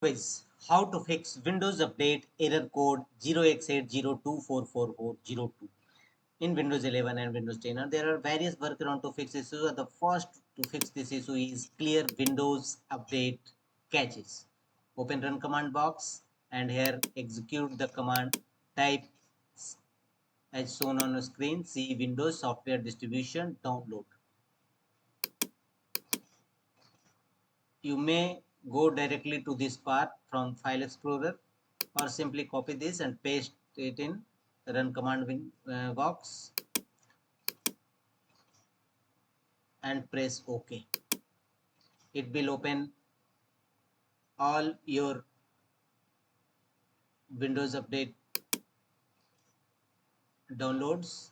Quiz: how to fix Windows Update error code 0x80244002 in Windows 11 and Windows 10. There are various workarounds to fix this issue. The first to fix this issue is clear Windows Update caches. Open Run command box and here execute the command. Type as shown on the screen, C Windows Software Distribution Download. You may go directly to this path from File Explorer or simply copy this and paste it in Run command box and press OK. It will open all your Windows Update downloads,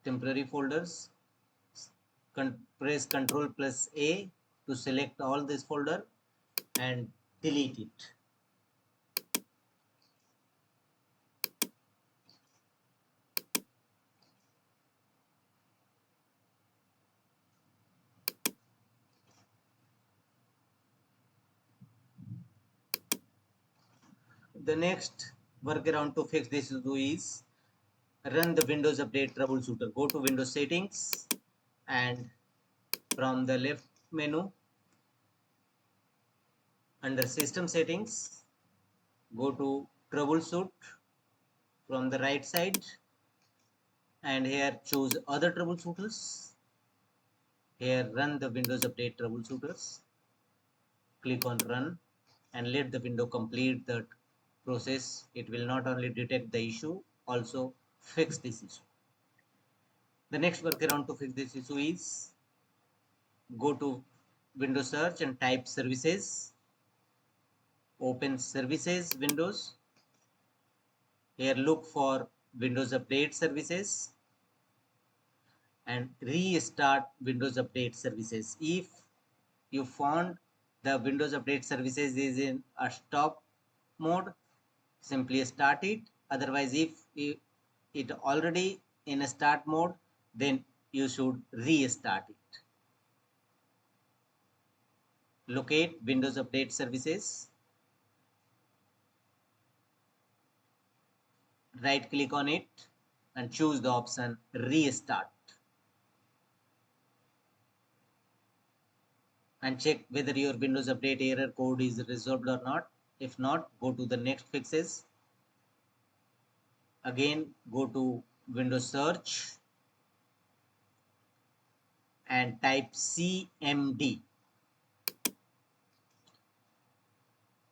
temporary folders. Press Ctrl plus A to select all this folder and delete it. The next workaround to fix this issue is run the Windows Update troubleshooter. Go to Windows settings and from the left menu under system settings go to troubleshoot from the right side and here choose other troubleshooters. Here run the Windows Update troubleshooters. Click on run and let the window complete the process. It will not only detect the issue, also fix this issue. The next workaround to fix this issue is go to Windows search and type services. Open services windows. Here look for Windows Update services and restart Windows Update services. If you found the Windows Update services is in a stop mode, simply start it. Otherwise, if it already in a start mode, then you should restart it. Locate Windows Update services. Right click on it and choose the option restart. And check whether your Windows Update error code is resolved or not. If not, go to the next fixes. Again, go to Windows search and type CMD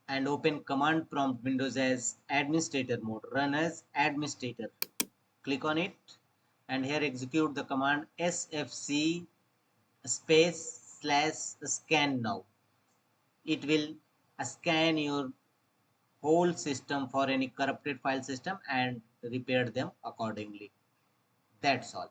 and open command prompt windows as administrator mode. Run as administrator. Click on it and here execute the command sfc /scan now. It will scan your whole system for any corrupted file system and repair them accordingly. That's all.